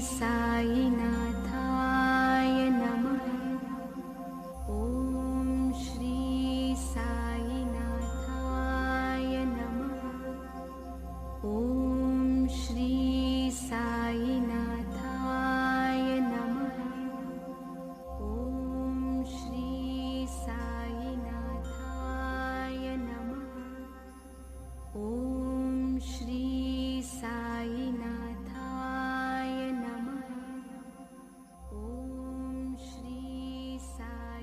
साईनाथाय नमः। ॐ श्री साईनाथाय नमः। ॐ श्री साईनाथाय नमः। ॐ श्री साईनाथाय नमः। ॐ श्री साईनाथाय नमः। ॐ श्री साईनाथाय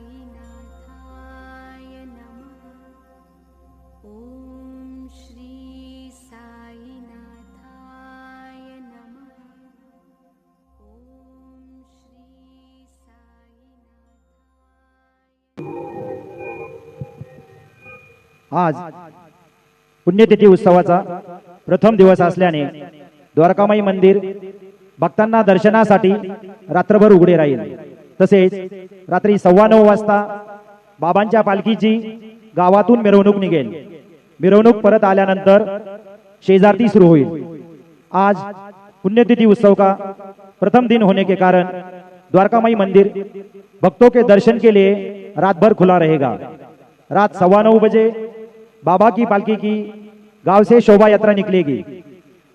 नमः। ॐ श्री साईनाथाय नमः। ॐ श्री साईनाथाय। आज पुण्यतिथी उत्सवाचा प्रथम दिवस असल्याने द्वारकामाई मंदिर भक्तांना दर्शनासाठी रात्रभर उघडे राहील। तसेच रात्री 9:15 वाजता बाबांच्या पालखीची गावातून मिरवणूक निघेल। मिरवणूक परत आल्यानंतर शेजारती शुरू होईल। आज पुण्यतिथि उत्सव का प्रथम दिन होने के कारण द्वारकामाई मंदिर भक्तों के दर्शन के लिए रात भर खुला रहेगा। रात 9:15 बजे बाबा की पालकी की गांव से शोभा यात्रा निकलेगी।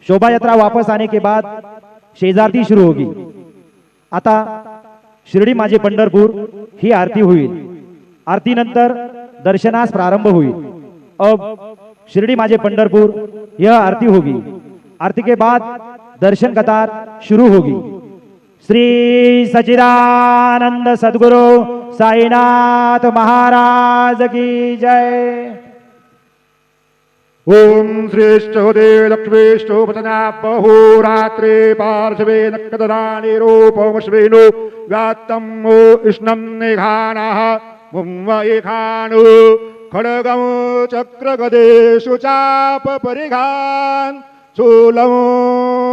शोभा यात्रा वापस आने के बाद शेजारती शुरू होगी। आता शिर्डी माझे पंढरपूर ही आरती होईल। आरती नंतर दर्शनास प्रारंभ होईल। अब शिर्डी माझे पंढरपुर यह आरती होगी। आरती के बाद दर्शन कतार शुरू होगी। श्री सच्चिदानंद सद्गुरु साईनाथ महाराज की जय। ओम श्रेष्ठदेव लक्ष्मीष्ठोपतना बहुरात्रे पार्श्वे नक्कददानि रूपमश्वेनो व्यात्तं इष्णं निघानः मुम्मयिखानु खड्गं चक्रगदेषु चाप परिघान् शूलं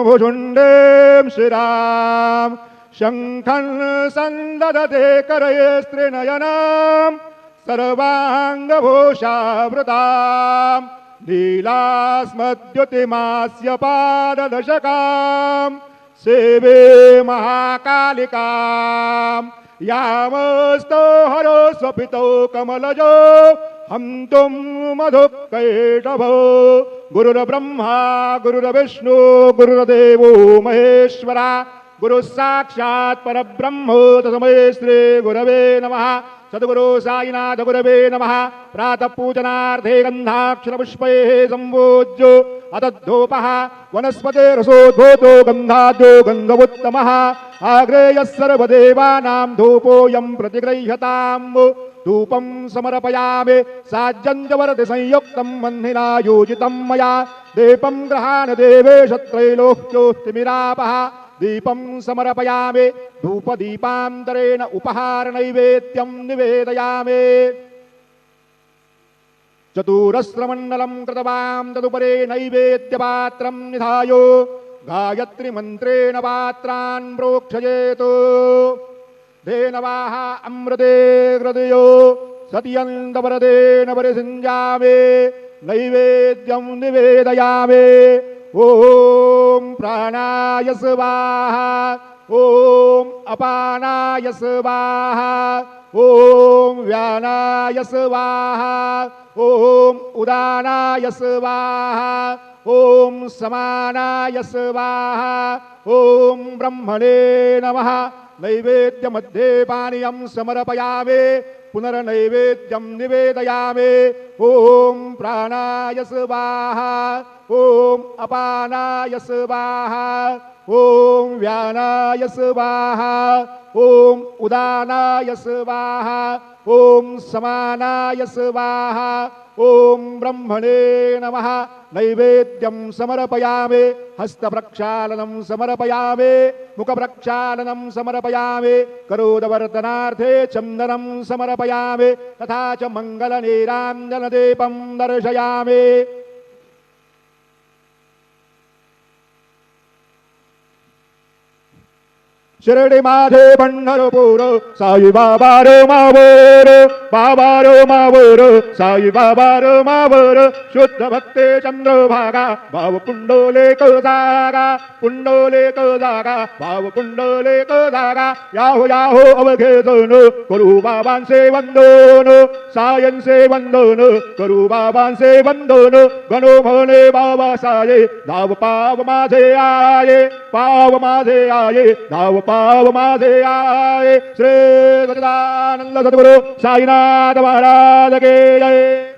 भुजुण्डं श्रीराम शङ्खं सन्ददते करये स्त्रीनयनं सर्वाङ्गभूषावृताम् लीलास्मद्युतिमास्य पाददशकां सेवे महाकालिकां यामस्तो हरो स्वपितो कमलजो हन्तुं मधुकैटभो गुरुर्ब्रह्मा गुरुर्विष्णु गुरुर्देवो महेश्वरा गुरु साक्षात् परब्रह्म तस्मै श्री गुरवे नमः। सद्गुरु साईनाथ गुरवे नमः। प्रातः पूजनार्थे गन्धाक्षर पुष्पैः सम्पूज्य अतद्धूपः वनस्पते रसोद्भूतो गन्धाद्यो गन्धवोत्तमः आग्रेयः सर्वदेवानां धूपोऽयं प्रतिगृह्यताम्। धूपं समर्पयामि साज्जन्यवरति संयुक्तं वह्निना योजितं मया दीपं गृहाण देवेश त्रैलोक्योऽस्तिमिरापः दीपं समर्पयामि धूपदीपान्तरेण उपहार नैवेद्यं निवेदयामि। चतुरस्रमण्डलं कृतवां तदुपरि नैवेद्यपात्रं निधाय गायत्रीमन्त्रेण पात्रान् प्रोक्षयेत्। धेनवाः अमृते हृदयो सत्यन्तवरदेन परिसिञ्जामि नैवेद्यं निवेदयामि। ओम प्राणाय स्वाहा ओम अपानाय स्वाहा ओम व्यानाय स्वाहा ओम उदानाय स्वाहा ओम समानाय स्वाहा ओम ब्रह्मणे नमः। नैवेद्यमध्ये पानीयं समर्पयामि पुनर्नैवेद्यं निवेदयामि। ओम प्राणाय स्वाहा ओम अपानाय स्वाहा ओम व्यानाय स्वाहा ओम उदानाय स्वाहा ओम समानाय स्वाहा ओम ब्रह्मणे नमः। नैवेद्यं समर्पयामि हस्तप्रक्षालनं समर्पयामि मुखप्रक्षालनं समर्पयामि करोदवर्तनार्थे चन्दनं समर्पयामि तथा च मङ्गलनीराञ्जनदीपं दर्शयामि। शिर्डी माझे पंढरपूर साई बाबा रे मावर बाबा रे मावर साई बाबा रे मावर शुद्ध भक्ते चंद्रभागा भाव पुंडलेक जागा पुंडलेक जागा भाव पुंडलेक जागा याहो याहो अवघे जण करू बाबांचे वंदन सायंचे वंदन करू बाबांचे वंदन गणो म्हणे बाबा साये धाव पाव माझे आये पाव माझे आये धाव पाव माझे आये श्री सच्चिदानंद सद्गुरु साईनाथ महाराज के जय.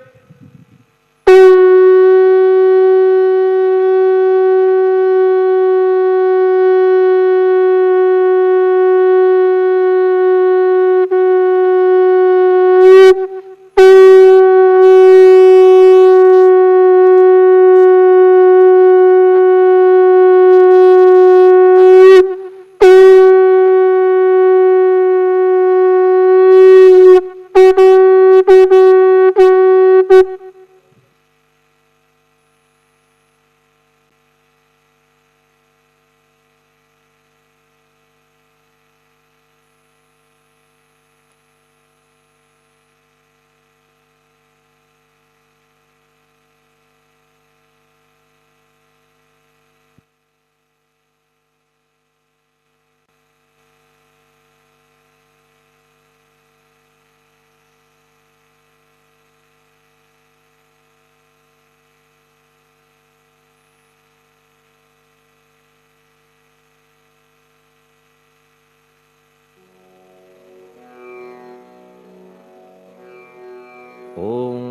ओम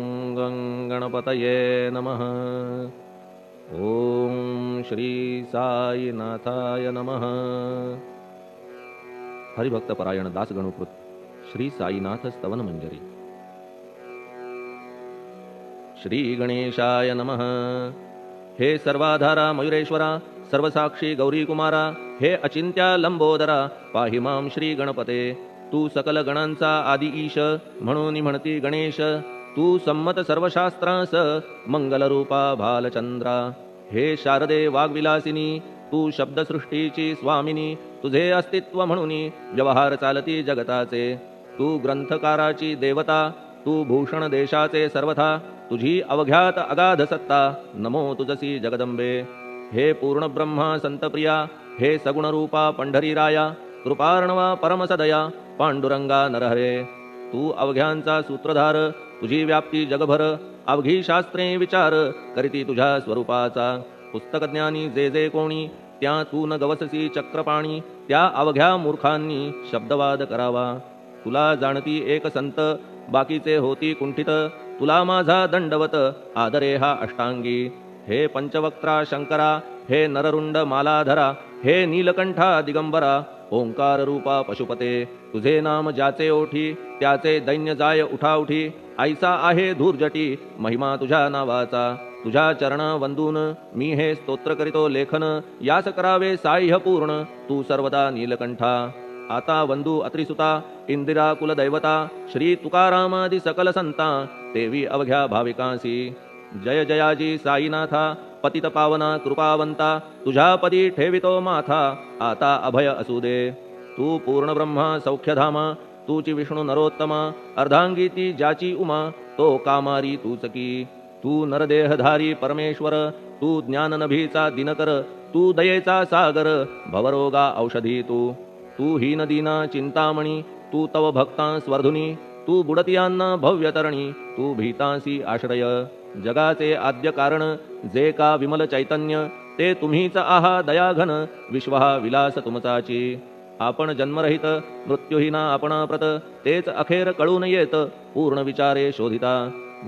गणपतये नमः. ओम श्री साईनाथाय नमः. हरिभक्त परायण दास गणुकृत श्री साईनाथ स्तवन मंजरी. श्री गणेशाय नमः. हे सर्वाधारा मयुरेश्वरा सर्वसाक्षी गौरी कुमारा हे अचिंत्या लंबोदरा पाहि मां श्री गणपते. तू सकल गणांचा आदि ईश म्हणून म्हणती गणेश. तू संमत सर्वशास्त्रांस मंगलरूपा भालचंद्रा. हे शारदे वाग्विलासिनी तू शब्दसृष्टीची स्वामिनी. तुझे अस्तित्व म्हणून व्यवहार चालती जगताचे. तू ग्रंथकाराची देवता तू भूषण देशाचे सर्वथा. तुझी अवघ्यात अगाध सत्ता नमो तुझसी जगदंबे. हे पूर्ण ब्रह्मा संतप्रिया हे सगुणरूपा पंढरीराया. कृपार्णवा परमसदया पांडुरंगा नरहरे. तू अवघ्यांचा सूत्रधार तुझी व्याप्ती जगभर. अवघी शास्त्रे विचार करीती तुझ्या स्वरूपाचा. पुस्तकज्ञानी जे जे कोणी त्या तू न गवससी चक्रपाणी. त्या अवघ्या मूर्खांनी शब्दवाद करावा. तुला जाणती एक संत बाकीचे होती कुंठित. तुला माझा दंडवत आदरे हा अष्टांगी. हे पंचवक्त्रा शंकरा हे नररुंड मालाधरा हे नीलकंठा दिगंबरा ओंकार रूपा पशुपते. तुझे नाम ज्याचे ओठी त्याचे दैन्य जाय उठाउठी. ऐसा आहे धूर्जटी महिमा तुझ्या नावाचा. तुझ्या चरण वंदून मी हे स्तोत्र करीतो लेखन. यास करावे साह्य पूर्ण तू सर्वदा नीलकंठा. आता वंदू अत्रिसुता इंदिरा कुलदैवता. श्री तुकारामादि सकल संता देवी अवघ्या भाविकांसी. जय जयाजी साईनाथा पतित पावना कृपावंता. तुझ्या पदी ठेवितो माथा आता अभय असू दे. तू पूर्ण ब्रह्मा सौख्यधामा तूची विष्णू नरोत्तमा. अर्धांगी ती ज्याची उमा तो कामारी तूच की. तू नरदेहधारी परमेश्वर तू ज्ञाननभीचा दिनकर. तू दयेचा सागर भवरोगा औषधी तू. तू हीनदीना चिंतामणी तू तव भक्तां स्वर्धुनी. तू बुडतियांना भव्यतरणी तू भीतांसी आश्रय. जगाचे आद्य कारण जे का विमल चैतन्य ते तुम्हीच आहा दयाघन. विश्वहा विलास तुमचाची. आपण जन्मरहित मृत्यूहीना आपणाप्रत. तेच अखेर कळून येत पूर्ण विचारे शोधिता.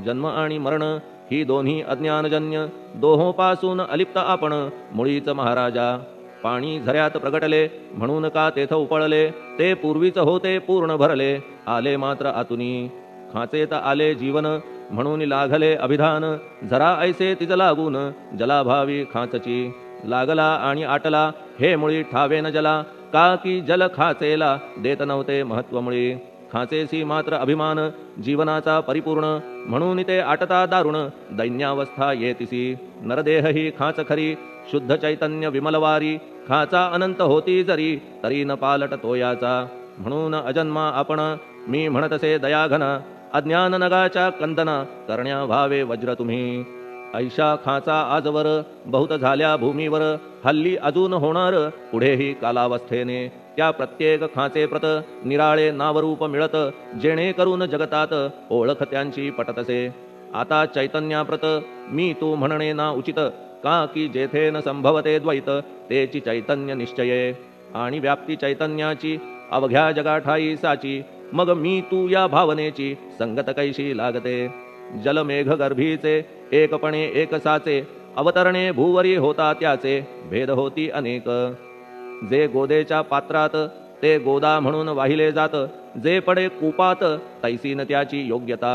जन्म आणि मरण ही दोन्ही अज्ञानजन्य. दोहोपासून अलिप्त आपण मुळीच महाराजा. पाणी झऱ्यात प्रगटले म्हणून का तेथ उपळले. ते पूर्वीच होते पूर्ण भरले आले मात्र आतुनी. खाचेत आले जीवन म्हणून लागले अभिधान. झरा ऐसे तिज लागून जलाभावी खाचची. लागला आणि आटला हे मुळी ठावे न जला. का की जल खाचेला देत नव्हते महत्वमुळी. खाचेसी मात्र अभिमान जीवनाचा परिपूर्ण. म्हणून ते आटता दारुण दैन्यावस्था येतिसी. नरदेह ही खाच खरी शुद्ध चैतन्य विमलवारी. खाचा अनंत होती जरी तरी न पालट तो याचा. म्हणून अजन्मा आपण मी म्हणतसे दयाघन अज्ञान नगाच्या कंदना करण्या व्हावे वज्र तुम्ही. ऐशा खाचा आजवर बहुत झाल्या भूमीवर हल्ली अजून होणार पुढेही कालावस्थेने. त्या प्रत्येक खाचे प्रत निराळे नावरूप मिळत जेणेकरून जगतात ओळख त्यांची पटतसे. आता चैतन्याप्रत मी तू म्हणणे ना उचित का की जेथे न संभवते द्वैत तेची चैतन्य निश्चये. आणि व्याप्ती चैतन्याची अवघ्या जगाठाई साची मग मी तू या भावनेची संगत कैशी लागते. जलमेघ गर्भीचे एकपणे एक साचे अवतरणे भूवरी होता त्याचे भेद होती अनेक. जे गोदेच्या पात्रात ते गोदा म्हणून वाहिले जात जे पडे कूपात तैसीन त्याची योग्यता.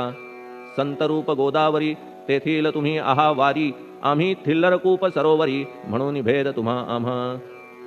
संतरूप गोदावरी तेथील तुम्ही आहा वारी आम्ही थिल्लरकूप सरोवरी म्हणून भेद तुम्हा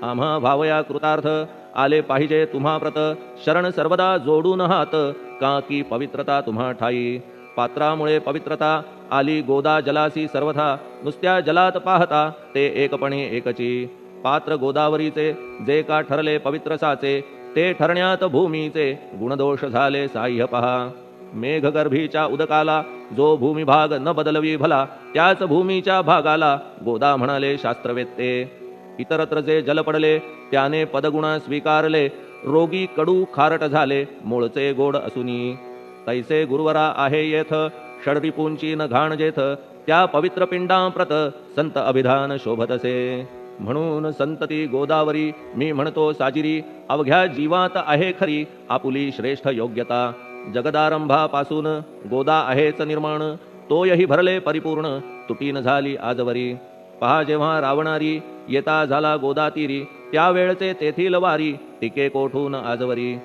आम्हा भावया कृतार्थ आले पाहिजे तुम्हा प्रत. शरण सर्वदा जोडून हात का की पवित्रता तुम्हा ठाई. पात्रामुळे पवित्रता आली गोदा जलासी सर्वथा नुसत्या जलात पाहता ते एकपणे एकची. पात्र गोदावरीचे जे का ठरले पवित्र साचे ते ठरण्यात भूमीचे गुणदोष झाले साह्य पहा. मेघगर्भीच्या उदकाला जो भूमिभाग न बदलवी भला त्याच भूमीच्या भागाला गोदा म्हणाले शास्त्रवेत्ते. इतरत्र जे जल पडले त्याने पदगुणा स्वीकारले रोगी कडू खारट झाले मूळचे गोड असुनी. तैसे गुरुवरा आहे येथ षडरिपूंची न घाण जेथ त्या पवित्र पिंडाप्रत संत अभिधान शोभतसे. म्हणून संतती गोदावरी मी म्हणतो साजिरी अवघ्या जीवात आहे खरी आपुली श्रेष्ठ योग्यता. जगदारंभापासून गोदा आहेच निर्माण तोयही भरले परिपूर्ण तुटीन झाली आजवरी. पहा जेव्हा रावणारी येता झाला गोदातीरी त्यावेळचे तेथील वारी टिके कोठून आजवरी.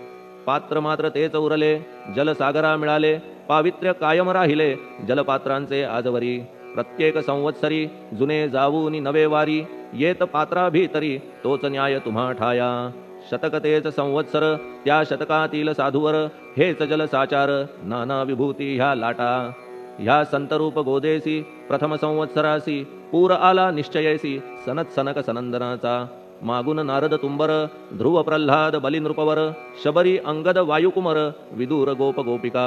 पात्र मात्र तेच उरले जलसागरा मिळाले पावित्र्य कायम राहिले जलपात्रांचे आजवरी. प्रत्येक संवत्सरी जुने जाऊनी नवे वारी येत पात्रा भीतरी तोच न्याय तुम्हा ठाया. शतक तेच संवत्सर त्या शतकातील साधूवर हेच जलसाचार नाना विभूती ह्या लाटा. ह्या संतरूप गोदेसी प्रथम संवत्सरासी पूर आला निश्चयेसी सनत सनक सनंदनाचा. मागून नारद तुंबर ध्रुव प्रल्हाद बलिनृपवर शबरी अंगद वायुकुमर विदूर गोप गोपिका.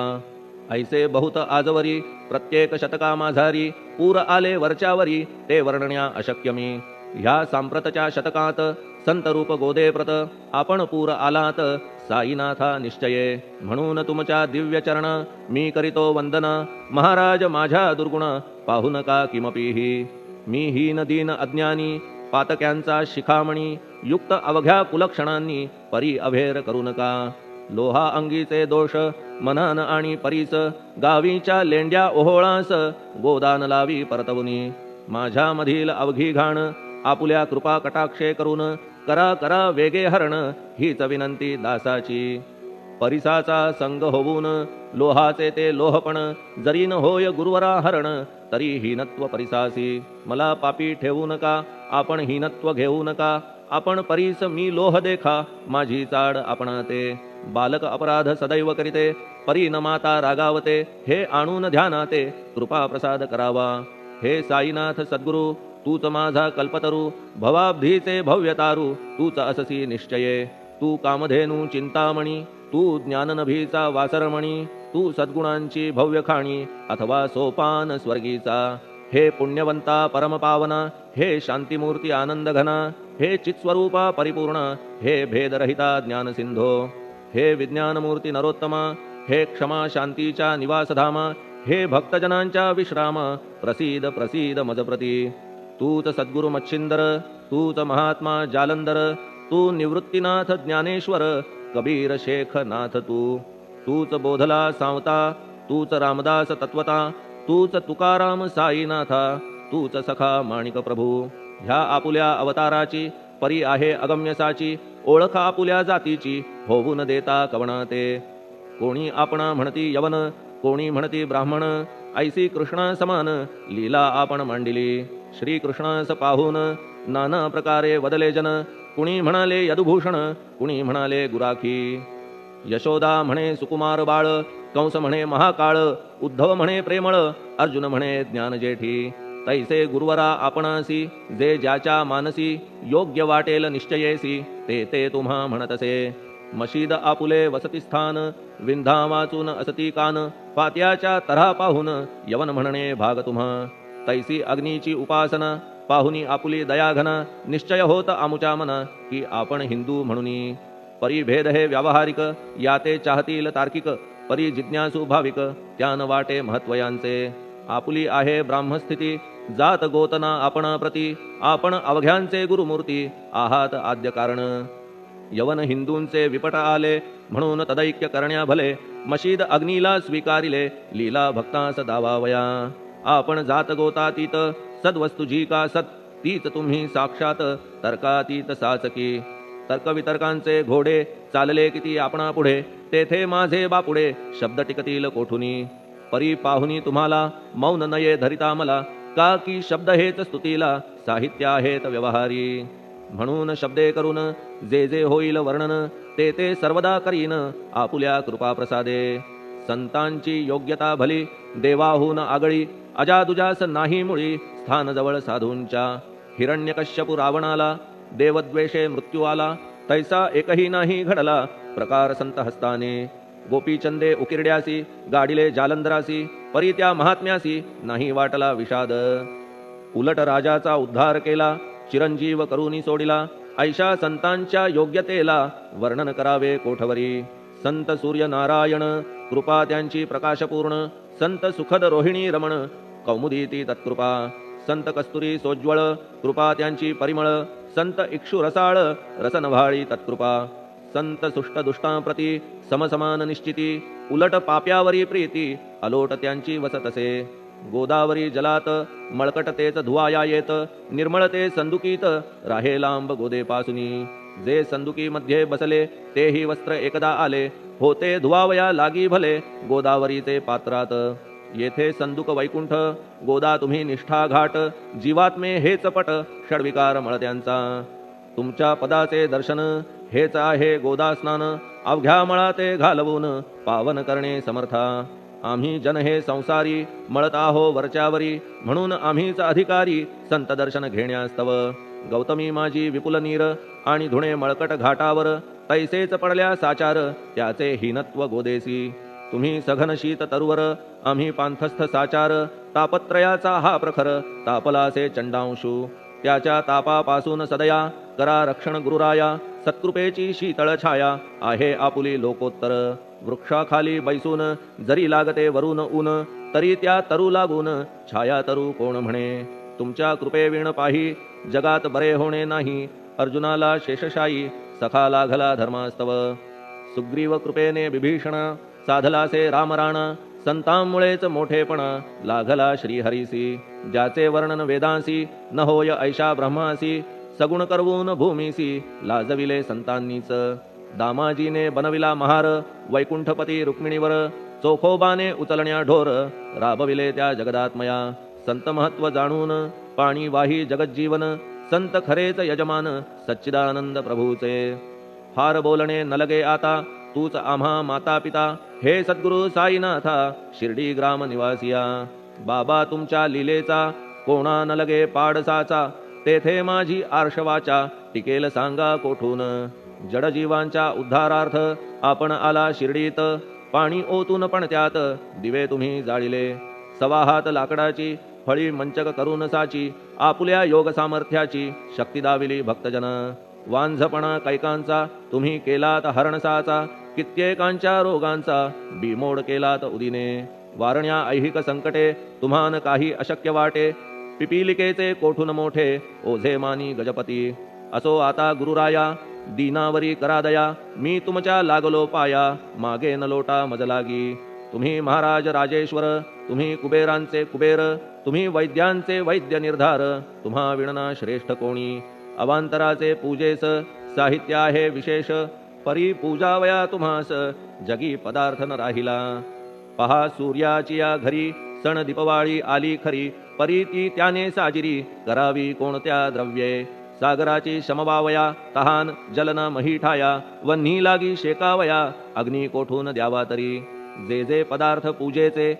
ऐसे बहुत आजवरी प्रत्येक शतका माझारी पूर आले वरच्यावरी ते वर्णण्या अशक्य मी. ह्या सांप्रतच्या शतकात संतरूप गोदे प्रत आपण पूर आलात साईनाथा निश्चये. म्हणून तुमच्या दिव्य चरण मी करीतो वंदन महाराज माझ्या दुर्गुण पाहू नका किमपीही. मी हीन दीन अज्ञानी पातक्यांचा शिखामणी युक्त अवघ्या कुलक्षणांनी परी अभेर करू नका. लोहा अंगीचे दोष मनान आणि परीस गावीच्या लेंड्या ओहोळास गोदान लावी परतवुनी. माझ्या मधील अवघी घाण आपुल्या कृपा कटाक्षे करून करा करा वेगे हरण हीच विनंती दासाची. परिसाचा संग होऊन लोहाचे ते लोहपण जरी न होय गुरुवरा हरण तरी हीनत्व परिसासी. मला पापी ठेवू नका आपण हीनत्व घेऊ नका. आपण परीस मी लोह देखा माझी चाड आपणाते. बालक अपराध सदैव करीते परी न माता रागावते हे आणून ध्यानाते कृपा प्रसाद करावा. हे साईनाथ सद्गुरु तूच माझा कल्पतरू भवाब्धीचे भव्यतारू तूच अससी निश्चये. तू कामधेनू चिंतामणी तू ज्ञाननभीचा वासरमणी तू सद्गुणांची भव्य खाणी अथवा सोपान स्वर्गीचा. हे पुण्यवंता परमपावना हे शांतिमूर्ती आनंद घना हे चित्स्वरूपा परिपूर्ण हे भेदरहिता ज्ञानसिंधो. हे विज्ञानमूर्ती नरोत्तमा हे क्षमा शांतीच्या निवासधामा हे भक्तजनांच्या विश्राम प्रसीद प्रसीद मजप्रती. तूच सद्गुरु मच्छिंदर तूच महात्मा जालंधर तू निवृत्तीनाथ ज्ञानेश्वर कबीर शेख नाथ तू. तूच बोधला सावता तूच रामदास तत्वता तूच तुकाराम साईनाथा तूच सखा माणिक प्रभू. ह्या आपुल्या अवताराची परी आहे अगम्यसाची ओळख आपुल्या जातीची होऊन देता कवणाते. कोणी आपणा म्हणती यवन कोणी म्हणती ब्राह्मण ऐसी कृष्णा समान लीला आपण मांडिली. श्री कृष्णास पाहून नाना प्रकारे वदले जन कुणी म्हणाले यदुभूषण कुणी म्हणाले गुराखी. यशोदा म्हणे सुकुमार बाळ कंस म्हणे महाकाळ उद्धव म्हणे प्रेमळ अर्जुन म्हणे ज्ञानजेठी. तैसे गुरुवरा आपणासी जे ज्याच्या मानसी योग्य वाटेल निश्चयेसी ते ते तुम्हा म्हणतसे मशीद आपुले वसती स्थान विंधा वाचून असती कान पात्याच्या तऱ्हा पाहून यवन म्हणणे भाग तुम्हा तैसी अग्नीची उपासना पाहुनी आपुली दयाघन निश्चय होत आमुच्या मना की आपण हिंदू म्हणूनी परिभेद हे व्यावहारिक याते चाहतील तार्किक परी जिज्ञासू भाविक त्यान वाटे महत्वयांचे आपुली आहे ब्राह्मस्थिती जात गोतना आपण प्रती आपण अवघ्यांचे गुरुमूर्ती आहात आद्य कारण यवन हिंदूंचे विपट आले म्हणून तदैक्य करण्या भले मशीद अग्नीला स्वीकारिले लीला भक्तास दावावया आपण जात गोतातीत सद्वस्तुजी का सत तीच तुम्ही साक्षात तर्कातीत साचकी तर्कवितर्कांचे घोडे चालले किती आपणा पुढे तेथे माझे बापुडे शब्द टिकतील कोठुनी परी पाहुनी तुम्हाला मौन नये धरिता मला का की शब्द हेच स्तुतीला साहित्य आहेत व्यवहारी म्हणून शब्दे करून जे जे होईल वर्णन ते ते सर्वदा करीन आपुल्या कृपा प्रसादे संतांची योग्यता भली देवाहून आगळी अजादुजास नाही मुळी स्थान जवळ साधूंच्या हिरण्यकश्यपू रावणाला देवद्वेषे मृत्यू आला तैसा एकही नाही घडला प्रकार संत हस्ताने गोपीचंदे उकिरड्यासी गाडिले जालंधरासी परी त्या महात्म्यासी नाही वाटला विषाद उलट राजाचा उद्धार केला चिरंजीव करूनी सोडिला ऐशा संतांच्या योग्यतेला वर्णन करावे कोठवरी संत सूर्य नारायण कृपा त्यांची प्रकाशपूर्ण संत सुखद रोहिणी रमण कौमुदी ती तत्कृपा संत कस्तुरी सोज्वळ कृपा त्यांची परिमळ संत इक्षु रसाळ रसनभाळी तत्कृपा संत सुष्ट दुष्टांप्रती समसमान निश्चिती उलट पाप्यावरी प्रीती अलोट त्यांची वसतसे गोदावरी जलात मळकट तेच धुवाया येत निर्मळते संदुकीत राहे लांब गोदेपासुनी जे संदुकीमध्ये बसले तेही वस्त्र एकदा आले होते धुवावया लागी भले गोदावरीचे पात्रात येथे संदुक वैकुंठ गोदा तुम्ही निष्ठा घाट जीवात्मे हेच पट षडविकार मळत्यांचा तुमच्या पदाचे दर्शन हेच आहे गोदा स्नान अवघ्या मळाते घालवून पावन करणे समर्था आम्ही जन हे संसारी मळत आहो वरच्यावरी म्हणून आम्हीच अधिकारी संत दर्शन घेण्यास्तव गौतमी माझी विपुल नीर आणि धुणे मळकट घाटावर तैसेच पडल्या साचार त्याचे हीनत्व गोदेसी तुम्ही सघन शीत तरुवर आम्ही पांथस्थ साचार तापत्रयाचा हा प्रखर तापलासे चंडांशू त्याच्या तापापासून सदया करा रक्षण गुरुराया सत्कृपेची शीतळ छाया आहे आपुली लोकोत्तर वृक्षाखाली बैसून जरी लागते वरून ऊन तरी त्या तरू लागून छाया तरू कोण म्हणे तुमच्या कृपेविण पाही जगात बरे होणे नाही अर्जुनाला शेषशायी सखा लागला धर्मास्तव सुग्रीव कृपेने विभीषण साधलासे रामराणा संतांमुळेच मोठेपणा लागला श्रीहरीसी ज्याचे वर्णन वेदांसी न होय ऐशा ब्रह्मासी सगुण करवून भूमीसी लाजविले संतांनीच दामाजीने बनविला महार वैकुंठपती रुक्मिणीवर चोखोबाने उचलण्या ढोर राबविले त्या जगदात्मया संत महत्व जाणून पाणी वाही जगज्जीवन संत खरेच यजमान सच्चिदानंद प्रभूचे फार बोलणे न लगे आता तूच आम्हा माता पिता हे सद्गुरु साईनाथा शिर्डी ग्राम निवासिया बाबा तुमच्या लीलेचा कोणा न लगे पाडसाचा तेथे माझी आर्षवाचा टिकेल सांगा कोठून जडजीवांच्या उद्धारार्थ आपण आला शिर्डीत पाणी ओतून पण त्यात दिवे तुम्ही जाळिले सवा हात लाकडाची फळी मंचक करून साची आपुल्या योग सामर्थ्याची शक्ती दाविली भक्तजन वांझपणा कैकांचा तुम्ही केलात हरणसाचा कित्येकांच्या रोगांचा बिमोड केलात उदिने वारण्या ऐहिक संकटे तुम्हान काही अशक्य वाटे पिपीलिकेचे कोठून मोठे ओझे मानी गजपती असो आता गुरुराया दीनावरी करा दया मी तुमच्या लागलो पाया मागे न लोटा मजलागी तुम्ही महाराज राजेश्वर तुम्ही कुबेरांचे कुबेर तुम्ही वैद्यांचे वैद्य निर्धार तुम्हा विणना श्रेष्ठ कोणी अवांतराचे पूजेस साहित्य आहे विशेष परी पूजावया तुम्हास जगी पदार्थ न राहिला पहा सूर्याची या घरी सण दीपवाळी आली खरी परी ती त्याने साजिरी करावी कोणत्या द्रव्ये सागराची शमवावया तहान जलन महीठाया वन्ही लागी शेकावया अग्नी कोठून द्यावा तरी जे जे पदार्थ पूजेचे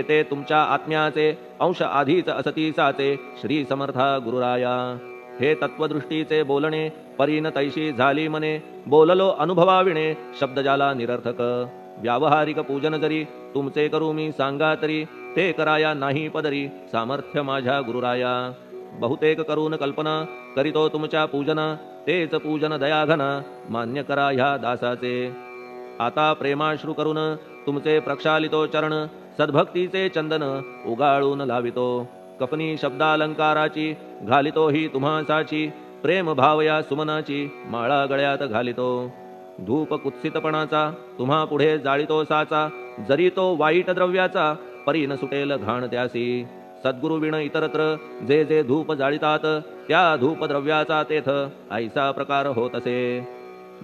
ते तुमच्या आत्म्याचे अंश आधीच असती साचे श्री समर्था गुरुराया. हे तत्वदृष्टीचे बोलणे परीन तैशी झाली मने बोललो अनुभवाविणे शब्द जाला निरर्थक. व्यावहारिक पूजन जरी तुमचे करू मी सांगा तरी ते कराया नाही पदरी सामर्थ्य माझ्या गुरुराया. बहुतेक करून कल्पना करीतो तुमच्या पूजना तेच पूजन दयाघना मान्य करा ह्या दासाचे. आता प्रेमाश्रू करून तुमचे प्रक्षालितो चरण सद्भक्तीचे चंदन उगाळून लावितो. कपनी शब्दालंकाराची घालितो ही तुम्हासाची प्रेम भावया सुमनाची माळा गळ्यात घालितो. धूप कुत्सितपणाचा तुम्हा पुढे जाळितो साचा जरी तो वाईट द्रव्याचा परी न सुटेल घाण त्यासी. सद्गुरु विण इतरत्र जे जे धूप जाळितात त्या धूप द्रव्याचा तेथ ऐसा प्रकार होत असे.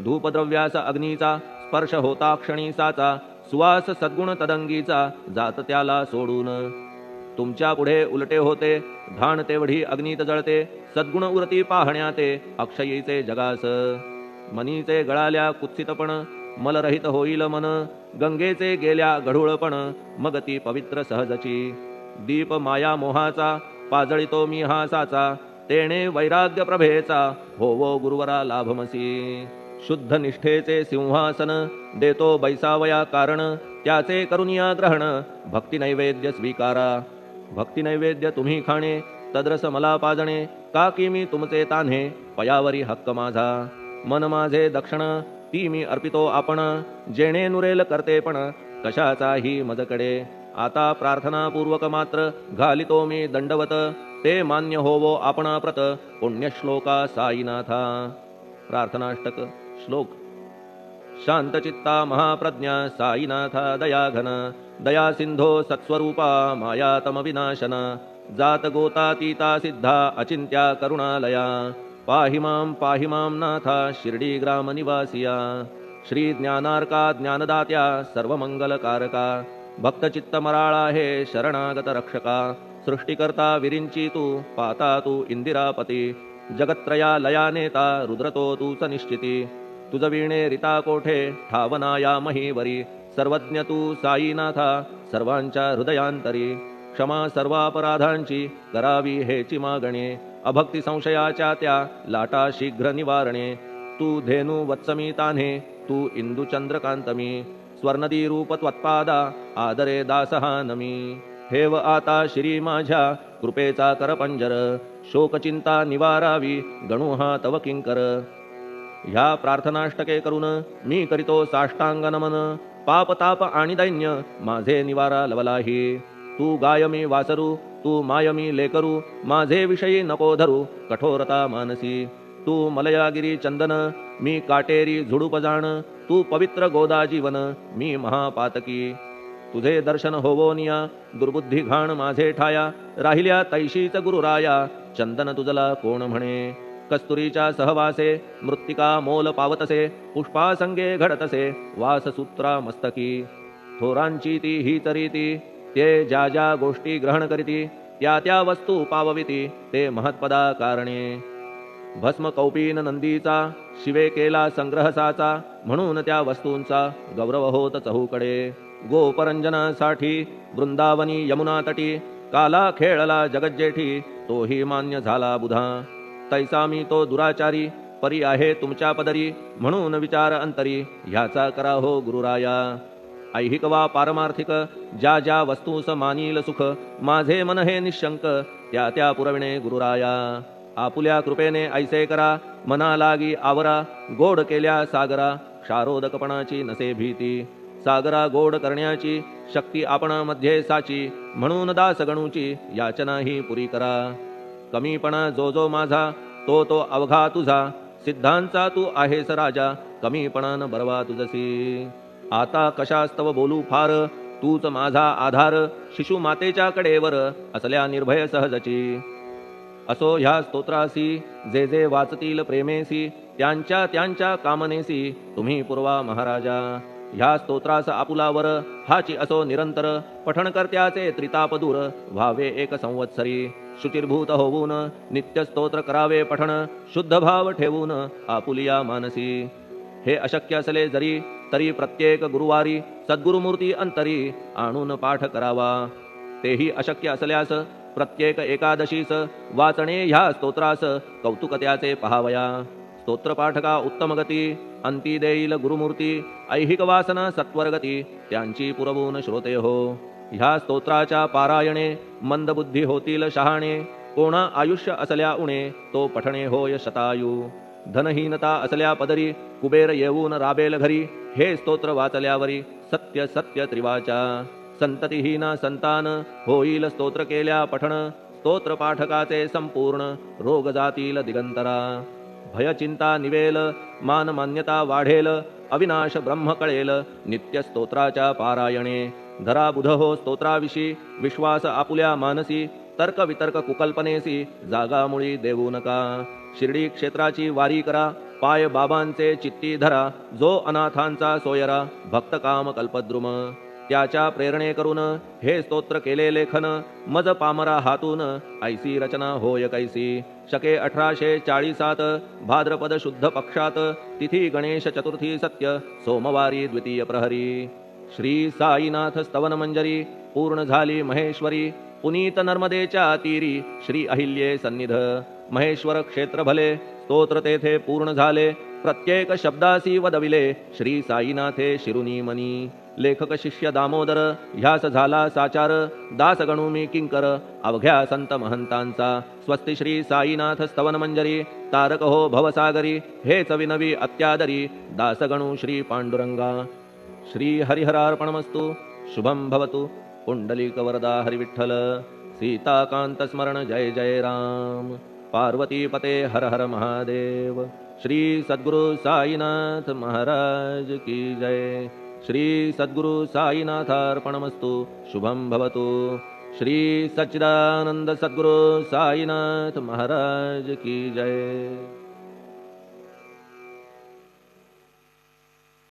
धूप द्रव्याचा अग्नीचा स्पर्श होता क्षणी साचा सुवास सद्गुण तदंगीचा जात त्याला सोडून. तुमच्या पुढे उलटे होते घाण तेवढी अग्नीत जळते सद्गुण उरती पाहण्याते अक्षयीचे जगास. मनीचे गळाल्या कुत्सितपण मलरहित होईल मन गंगेचे गेल्या गढूळपण मग ती पवित्र सहजची. दीप माया मोहाचा पाजळितो मी हा साचा तेणे वैराग्य प्रभेचा होवो गुरुवरा लाभमसी. शुद्ध निष्ठेचे सिंहासन देतो बैसावया कारण त्याचे करुनिया ग्रहण भक्ती नैवेद्य स्वीकारा. भक्ती नैवेद्य तुम्ही खाणे तद्रस मला पाजणे का की मी तुमचे तान्हे पयावरी हक्क माझा. मन माझे दक्षिण ती मी अर्पितो आपण जेणे नुरेल करते पण कशाचाही मजकडे. आता प्रार्थनापूर्वक मात्र घालितो मी दंडवत ते मान्य होवो आपणा प्रत पुण्यश्लोका साईनाथा. प्रार्थनाष्टक श्लोक. शांतचित्ता महाप्रज्ञा साईनाथा दयाघन दया सिंधो सत्स्वरूपा मायातम विनाशन जात गोतातीता सिद्धा अचिंत्या करुणालया पाहि मां नाथा शिर्डी ग्राम निवासिया. श्री ज्ञानार्का ज्ञानदात्या सर्वमंगलकारका भक्तचित्त मराळा हे शरणागत रक्षका. सृष्टिकर्ता विरिंची तू पाता तू इंदिरापती जगत्त्रया लया नेता रुद्रतो तूच निश्चिती. तुझ वीणे रिता कोठे ठावनाया महीवरी सर्वज्ञ तू साईनाथा सर्वांच्या हृदयांतरी. क्षमा सर्वापराधांची करावी हेची मागणे अभक्ती संशयाच्या त्या लाटा शीघ्र निवारणे. तू धेनू वत्समी तान्हे तू इंदू चंद्रकांतमी स्वर्णदी रूप त्वत्पादा आदरे दासहा नमी. ठेव आता श्री माझ्या कृपेचा करपंजर शोकचिंता निवारावी गणू हा तव किंकर. ह्या प्रार्थनाष्टके करून मी करीतो साष्टांग नमन पाप ताप आणि दैन्य माझे निवारा लवलाही. तू गाय मी वासरू तू माय मी लेकरू माझे विषयी नको धरू कठोरता मानसी. तू मलयागिरी चंदन मी काटेरी झुडूप जाण तू पवित्र गोदा जीवन मी महापातकी. तुझे दर्शन होवोनिया दुर्बुद्धी घाण माझे ठाया राहिल्या तैशीच गुरुराया चंदन तुझला कोण म्हणे. कस्तुरीच्या सहवासे मृत्तिका मोल पावतसे पुष्पासंगे घडतसे वाससूत्रा मस्तकी. थोरांची ती ही तरीती ते ज्या ज्या गोष्टी ग्रहण करीती त्या त्या वस्तू पावविती ते महत्पदा कारणे. भस्म कौपीन नंदीचा शिवे केला संग्रहसाचा म्हणून त्या वस्तूंचा गौरव होत चहूकडे. गोपरंजनासाठी वृंदावनी यमुना तटी काला खेळला जगज्जेठी तोही मान्य झाला बुधा. तैसा मी तो दुराचारी परी आहे तुमच्या पदरी म्हणून विचार अंतरी ह्याचा करा हो गुरुराया. ऐहिक वा पारमार्थिक ज्या ज्या वस्तूस मानील सुख माझे मन हे निशंक त्या त्या पुरविणे गुरुराया. आपुल्या कृपेने ऐसे करा मना लागी आवरा गोड केल्या सागरा क्षारोदकपणाची नसे भीती. सागरा गोड करण्याची शक्ती आपणामध्ये साची म्हणून दास गणूची याचना ही पुरी करा. कमीपणा जो जो माझा तो तो अवघा तुझा सिद्धांचा तू आहेस राजा कमीपणान बरवा तुझसी. आता कशास्तव बोलू फार तूच माझा आधार शिशु मातेच्या कडेवर असल्या निर्भय सहजची. असो ह्या स्तोत्रासी जे जे वाचतील प्रेमेसी त्यांच्या त्यांच्या कामनेसी तुम्ही पुरवा महाराजा. ह्या स्तोत्रास आपुलावर हाची असो निरंतर पठणकर्त्याचे त्रिताप दूर व्हावे एक संवत्सरी. शुचिर्भूत होऊन नित्य स्तोत्र करावे पठण शुद्ध भाव ठेवून आपुलिया मानसी. हे अशक्य असले जरी तरी प्रत्येक गुरुवारी सद्गुरुमूर्ती अंतरी आणून पाठ करावा. तेही अशक्य असल्यास प्रत्येक एकादशीस वाचणे ह्या स्तोत्रास कौतुक त्याचे पहावया. स्तोत्रपाठका उत्तम गती अंती देईल गुरुमूर्ती. ऐहिक वासना सत्वरगती त्यांची पुरवून श्रोते हो. ह्या स्तोत्राच्या पारायणे मंदबुद्धी होतील शहाणे. कोणा आयुष्य असल्या उणे तो पठणे होय शतायू. धनहीनता असल्या पदरी कुबेर येऊन राबेल घरी. हे स्तोत्र वाचल्यावरी सत्य सत्य त्रिवाचा. संततिहीना संतान होईल स्तोत्र केल्या पठण. स्तोत्र पाठकाचे संपूर्ण रोग जातील दिगंतरा. भय चिंता निवेल मान मान्यता वाढेल. अविनाश ब्रह्म कळेल नित्य स्तोत्राच्या पारायणे. धरा बुध हो स्तोत्राविषयी विश्वास आपुल्या मानसी. तर्क वितर्क कुकल्पनेसी जागा मुळी देऊ नका. शिर्डी क्षेत्राची वारी करा पाय बाबांचे चित्ती धरा. जो अनाथांचा सोयरा भक्त काम कल्पद्रुम. त्याच्या प्रेरणे करून हे स्तोत्र केले लेखन. मज पामरा हातून ऐसी रचना होय कैसी. शके 1840 भाद्रपद शुद्ध पक्षात. तिथी गणेश चतुर्थी सत्य सोमवारी द्वितीय प्रहरी. श्री साईनाथ स्तवन मंजरी पूर्ण झाली महेश्वरी. पुनीत नर्मदेच्या तीरी श्री अहिल्ये सन्निध. महेश्वर क्षेत्र भले स्तोत्र तेथे पूर्ण झाले. प्रत्येक शब्दासी वदविले श्री साईनाथे शिरुनी मनी. लेखक शिष्य दामोदर ह्यास झाला साचार. दास गणू मी किंकर अवघ्या संत महंतांचा. स्वस्ति श्री साईनाथ स्तवन मंजरी तारक हो भवसागरी. हेच विनवी अत्यादरी दास गणू श्री पांडुरंगा. श्री हरिहरार्पणमस्तु. शुभम भवतु. पुंडलिक वरदा हरिविठ्ठल. सीताकांत स्मरण जय जय राम. पार्वती पते हर हर महादेव. श्री सद्गुरु साईनाथ महाराज की जय. श्री सद्गुरु साईनाथार्पणमस्तु. शुभम भवतु. श्री सच्चिदानंद सद्गुरु साईनाथ महाराज की जय.